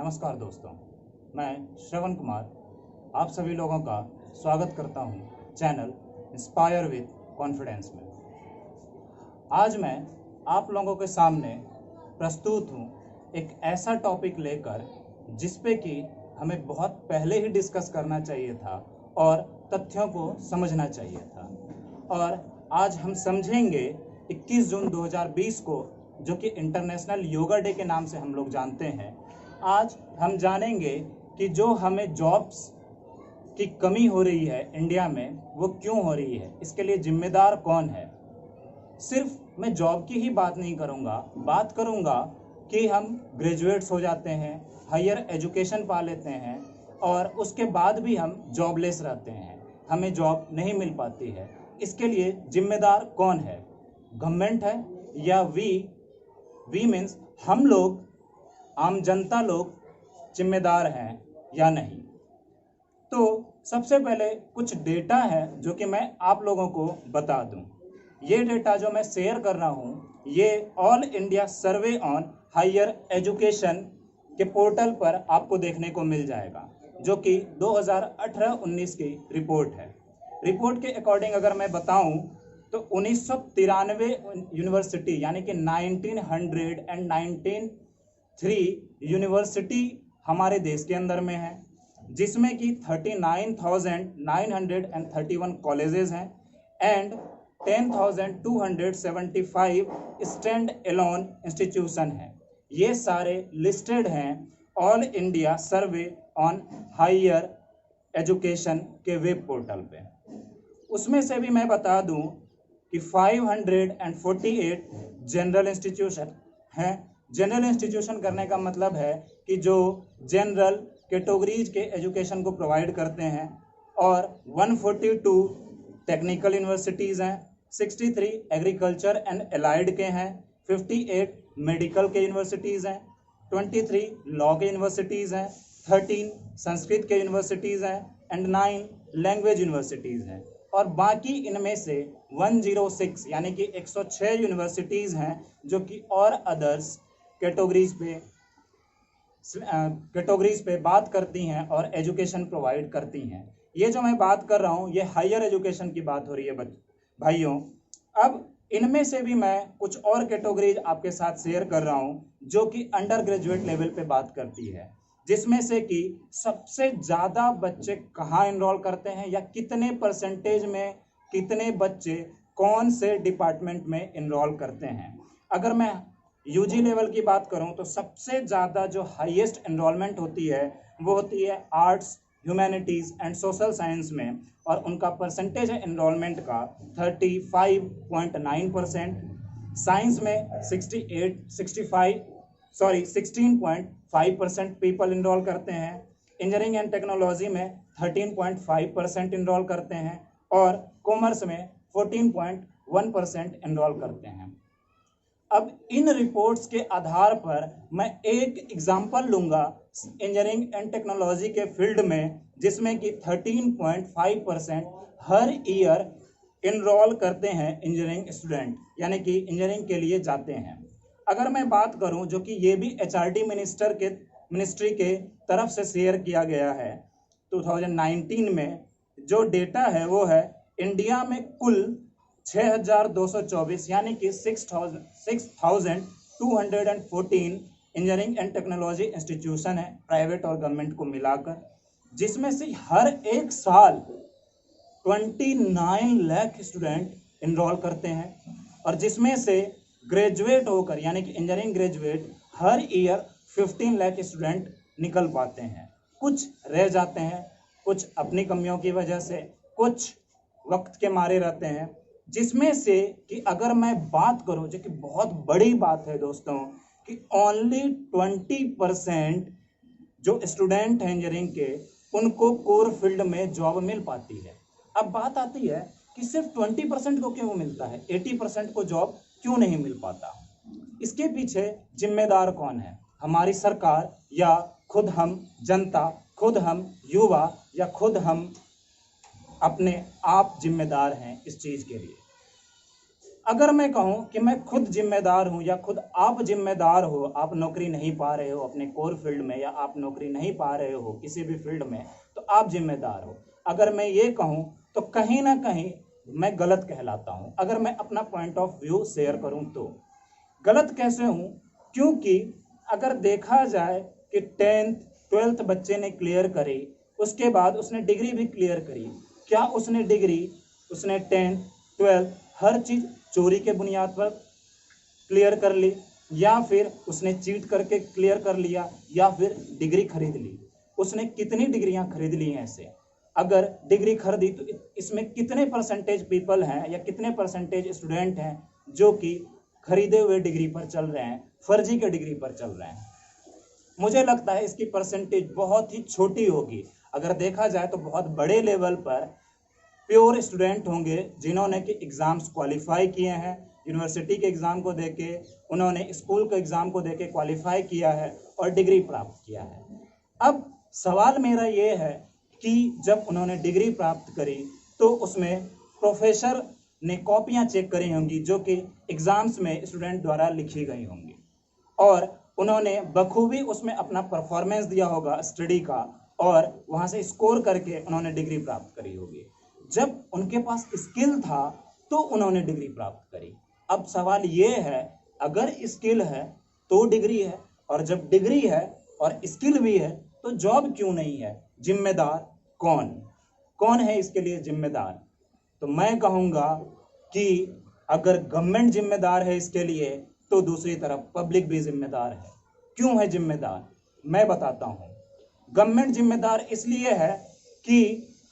नमस्कार दोस्तों, मैं श्रवण कुमार आप सभी लोगों का स्वागत करता हूं चैनल इंस्पायर विद कॉन्फिडेंस में। आज मैं आप लोगों के सामने प्रस्तुत हूं एक ऐसा टॉपिक लेकर जिस पे कि हमें बहुत पहले ही डिस्कस करना चाहिए था और तथ्यों को समझना चाहिए था। और आज हम समझेंगे 21 जून 2020 को, जो कि इंटरनेशनल योगा डे के नाम से हम लोग जानते हैं। आज हम जानेंगे कि जो हमें जॉब्स की कमी हो रही है इंडिया में, वो क्यों हो रही है, इसके लिए जिम्मेदार कौन है। सिर्फ मैं जॉब की ही बात नहीं करूँगा, बात करूँगा कि हम ग्रेजुएट्स हो जाते हैं, हायर एजुकेशन पा लेते हैं और उसके बाद भी हम जॉबलेस रहते हैं, हमें जॉब नहीं मिल पाती है। इसके लिए जिम्मेदार कौन है? गवर्नमेंट है या वी मीन्स हम लोग, आम जनता लोग जिम्मेदार हैं या नहीं? तो सबसे पहले कुछ डेटा है जो कि मैं आप लोगों को बता दूं। ये डेटा जो मैं शेयर कर रहा हूं, ये all India survey on higher education के पोर्टल पर आपको देखने को मिल जाएगा, जो कि 2018-19 की रिपोर्ट है। रिपोर्ट के अकॉर्डिंग अगर मैं बताऊं तो 1993 यूनिवर्सिटी यानी कि 1903 यूनिवर्सिटी हमारे देश के अंदर में है, जिसमें कि 39,931 कॉलेजेस हैं एंड 10,275 स्टैंड एलोन इंस्टीट्यूशन हैं। ये सारे लिस्टेड हैं all India survey on higher education के वेब पोर्टल पे। उसमें से भी मैं बता दूं कि 548 जनरल इंस्टीट्यूशन हैं। जनरल इंस्टीट्यूशन करने का मतलब है कि जो जनरल कैटेगरीज के एजुकेशन को प्रोवाइड करते हैं, और 142 टेक्निकल यूनिवर्सिटीज़ हैं, 63 एग्रीकल्चर एंड एलाइड के हैं, 58 मेडिकल के यूनिवर्सिटीज़ हैं, 23 लॉ के यूनिवर्सिटीज़ हैं, 13 संस्कृत के यूनिवर्सिटीज़ हैं एंड 9 लैंग्वेज यूनिवर्सिटीज़ हैं। और बाकी इनमें से 106 यानी कि 106 यूनिवर्सिटीज़ हैं जो कि और अदर्स कैटेगरीज पे बात करती हैं और एजुकेशन प्रोवाइड करती हैं। ये जो मैं बात कर रहा हूँ, ये हायर एजुकेशन की बात हो रही है भाइयों। अब इनमें से भी मैं कुछ और कैटेगरीज आपके साथ शेयर कर रहा हूँ जो कि अंडर ग्रेजुएट लेवल पे बात करती है, जिसमें से कि सबसे ज़्यादा बच्चे कहाँ इनरोल करते हैं या कितने परसेंटेज में कितने बच्चे कौन से डिपार्टमेंट में इनरोल करते हैं। अगर मैं यूजी लेवल की बात करूं तो सबसे ज़्यादा जो हाईएस्ट इनरोलमेंट होती है वो होती है arts, humanities and social science में, और उनका परसेंटेज है इनरोलमेंट का 35.9%। साइंस में 16.5% पीपल इनरोल करते हैं। इंजीनियरिंग एंड टेक्नोलॉजी में 13.5% इनरोल करते हैं और कॉमर्स में 14.1% इनरोल करते हैं। अब इन रिपोर्ट्स के आधार पर मैं एक एग्जांपल लूंगा इंजीनियरिंग एंड टेक्नोलॉजी के फील्ड में, जिसमें कि 13.5% हर ईयर इनरोल करते हैं इंजीनियरिंग स्टूडेंट, यानी कि इंजीनियरिंग के लिए जाते हैं। अगर मैं बात करूं, जो कि ये भी एचआरडी मिनिस्ट्री के तरफ से शेयर किया गया है 2019 में, जो डेटा है वो है इंडिया में कुल 6,224 यानी कि 6,214 इंजीनियरिंग एंड टेक्नोलॉजी इंस्टीट्यूशन है, प्राइवेट और गवर्नमेंट को मिलाकर, जिसमें से हर एक साल 29 लाख स्टूडेंट इनरोल करते हैं, और जिसमें से ग्रेजुएट होकर यानी कि इंजीनियरिंग ग्रेजुएट हर ईयर 15 लाख स्टूडेंट निकल पाते हैं। कुछ रह जाते हैं, कुछ अपनी कमियों की वजह से, कुछ वक्त के मारे रहते हैं, जिसमें से कि अगर मैं बात करूं, जो कि बहुत बड़ी बात है दोस्तों, कि ओनली 20% जो स्टूडेंट हैं इंजीनियरिंग के, उनको कोर फील्ड में जॉब मिल पाती है। अब बात आती है कि सिर्फ 20% को क्यों मिलता है, 80% को जॉब क्यों नहीं मिल पाता? इसके पीछे जिम्मेदार कौन है? हमारी सरकार या खुद हम जनता, खुद हम युवा, या खुद हम अपने आप जिम्मेदार हैं इस चीज़ के लिए? अगर मैं कहूँ कि मैं खुद जिम्मेदार हूँ या खुद आप जिम्मेदार हो, आप नौकरी नहीं पा रहे हो अपने कोर फील्ड में या आप नौकरी नहीं पा रहे हो किसी भी फील्ड में, तो आप जिम्मेदार हो। अगर मैं ये कहूँ तो कहीं ना कहीं मैं गलत कहलाता हूँ। अगर मैं अपना पॉइंट ऑफ व्यू शेयर करूँ तो गलत कैसे हूँ, क्योंकि अगर देखा जाए कि 10th 12th बच्चे ने क्लियर करी, उसके बाद उसने डिग्री भी क्लियर करी, क्या उसने डिग्री, उसने 10th 12th हर चीज़ चोरी के बुनियाद पर क्लियर कर ली, या फिर उसने चीट करके क्लियर कर लिया, या फिर डिग्री खरीद ली? उसने कितनी डिग्रियां खरीद ली हैं ऐसे? अगर डिग्री खरीदी तो इसमें कितने परसेंटेज पीपल हैं या कितने परसेंटेज स्टूडेंट हैं जो कि खरीदे हुए डिग्री पर चल रहे हैं, फर्जी के डिग्री पर चल रहे हैं? मुझे लगता है इसकी परसेंटेज बहुत ही छोटी होगी। अगर देखा जाए तो बहुत बड़े लेवल पर प्योर स्टूडेंट होंगे जिन्होंने कि एग्ज़ाम्स क्वालिफाई किए हैं, यूनिवर्सिटी के एग्ज़ाम को देके, उन्होंने स्कूल के एग्ज़ाम को देके क्वालिफाई किया है और डिग्री प्राप्त किया है। अब सवाल मेरा ये है कि जब उन्होंने डिग्री प्राप्त करी तो उसमें प्रोफेसर ने कॉपियां चेक करी होंगी जो कि एग्ज़ाम्स में स्टूडेंट द्वारा लिखी गई होंगी, और उन्होंने बखूबी उसमें अपना परफॉर्मेंस दिया होगा स्टडी का, और वहाँ से स्कोर करके उन्होंने डिग्री प्राप्त करी होगी। जब उनके पास स्किल था तो उन्होंने डिग्री प्राप्त करी। अब सवाल ये है, अगर स्किल है तो डिग्री है, और जब डिग्री है और स्किल भी है तो जॉब क्यों नहीं है? जिम्मेदार कौन कौन है इसके लिए जिम्मेदार? तो मैं कहूँगा कि अगर गवर्नमेंट जिम्मेदार है इसके लिए तो दूसरी तरफ पब्लिक भी जिम्मेदार है। क्यों है जिम्मेदार? मैं बताता हूँ। गवर्नमेंट जिम्मेदार इसलिए है कि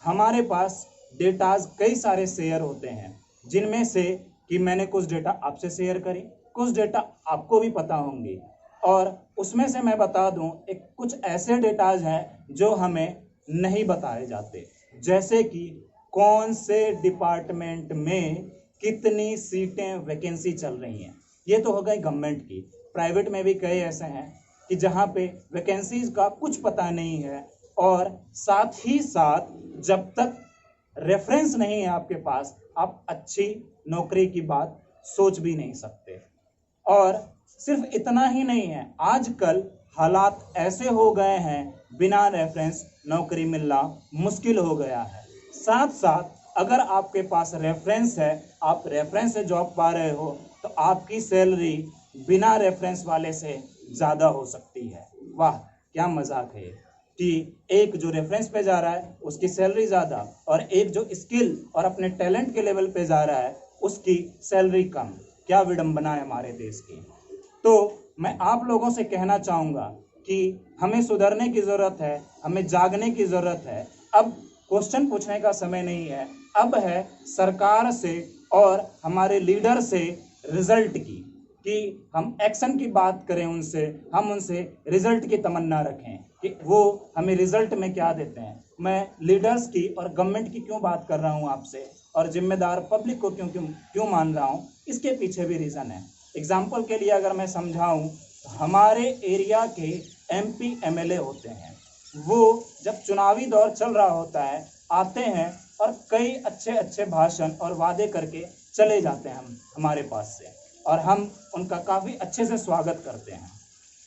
हमारे पास डेटाज कई सारे शेयर होते हैं, जिनमें से कि मैंने कुछ डेटा आपसे शेयर करी, कुछ डेटा आपको भी पता होंगे, और उसमें से मैं बता दूं एक कुछ ऐसे डेटाज हैं जो हमें नहीं बताए जाते, जैसे कि कौन से डिपार्टमेंट में कितनी सीटें वैकेंसी चल रही हैं। ये तो हो गई गवर्नमेंट की। प्राइवेट में भी कई ऐसे हैं कि जहाँ पे वैकेंसीज का कुछ पता नहीं है, और साथ ही साथ जब तक रेफरेंस नहीं है आपके पास, आप अच्छी नौकरी की बात सोच भी नहीं सकते। और सिर्फ इतना ही नहीं है, आजकल हालात ऐसे हो गए हैं बिना रेफरेंस नौकरी मिलना मुश्किल हो गया है। साथ साथ अगर आपके पास रेफरेंस है, आप रेफरेंस से जॉब पा रहे हो, तो आपकी सैलरी बिना रेफरेंस वाले से ज़्यादा हो सकती है। वाह क्या मजाक है कि एक जो रेफरेंस पे जा रहा है उसकी सैलरी ज़्यादा, और एक जो स्किल और अपने टैलेंट के लेवल पे जा रहा है उसकी सैलरी कम। क्या विडंबना है हमारे देश की। तो मैं आप लोगों से कहना चाहूँगा कि हमें सुधरने की ज़रूरत है, हमें जागने की ज़रूरत है। अब क्वेश्चन पूछने का समय नहीं है, अब है सरकार से और हमारे लीडर से रिजल्ट की, कि हम एक्शन की बात करें उनसे, हम उनसे रिजल्ट की तमन्ना रखें कि वो हमें रिजल्ट में क्या देते हैं। मैं लीडर्स की और गवर्नमेंट की क्यों बात कर रहा हूँ आपसे, और जिम्मेदार पब्लिक को क्यों क्यों क्यों मान रहा हूँ, इसके पीछे भी रीज़न है। एग्जाम्पल के लिए अगर मैं समझाऊँ तो हमारे एरिया के MP MLA होते हैं, वो जब चुनावी दौर चल रहा होता है आते हैं और कई अच्छे अच्छे भाषण और वादे करके चले जाते हैं हमारे पास से, और हम उनका काफ़ी अच्छे से स्वागत करते हैं।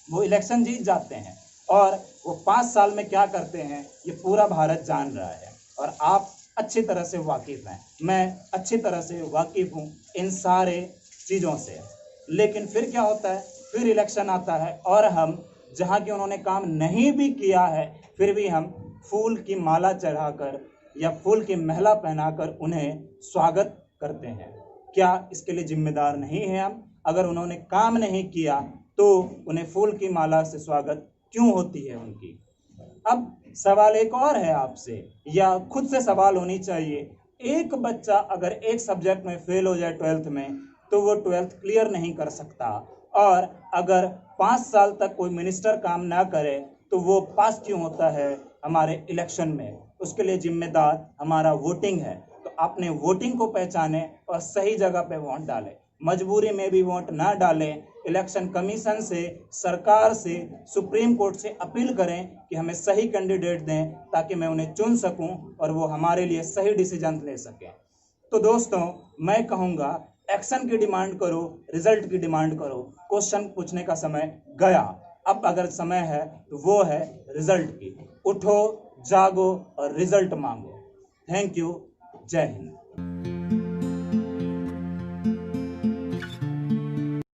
वो इलेक्शन जीत जाते हैं, और वो 5 साल में क्या करते हैं ये पूरा भारत जान रहा है, और आप अच्छी तरह से वाकिफ़ हैं, मैं अच्छी तरह से वाकिफ़ हूँ इन सारे चीज़ों से। लेकिन फिर क्या होता है, फिर इलेक्शन आता है और हम जहाँ की उन्होंने काम नहीं भी किया है फिर भी हम फूल की माला चढ़ाकर या फूल की महला पहनाकर उन्हें स्वागत करते हैं। क्या इसके लिए जिम्मेदार नहीं है हम? अगर उन्होंने काम नहीं किया तो उन्हें फूल की माला से स्वागत क्यों होती है उनकी? अब सवाल एक और है आपसे, या खुद से सवाल होनी चाहिए, एक बच्चा अगर एक सब्जेक्ट में फेल हो जाए 12th में तो वो 12th क्लियर नहीं कर सकता, और अगर 5 साल तक कोई मिनिस्टर काम ना करे तो वो पास क्यों होता है हमारे इलेक्शन में? उसके लिए जिम्मेदार हमारा वोटिंग है। तो अपने वोटिंग को पहचाने और सही जगह पे वोट डालें। मजबूरी में भी वोट ना डालें। इलेक्शन कमीशन से, सरकार से, सुप्रीम कोर्ट से अपील करें कि हमें सही कैंडिडेट दें ताकि मैं उन्हें चुन सकूं और वो हमारे लिए सही डिसीजन ले सकें। तो दोस्तों मैं कहूँगा एक्शन की डिमांड करो, रिजल्ट की डिमांड करो। क्वेश्चन पूछने का समय गया, अब अगर समय है तो वो है रिजल्ट की। उठो, जागो और रिजल्ट मांगो। Thank you. जय हिंद।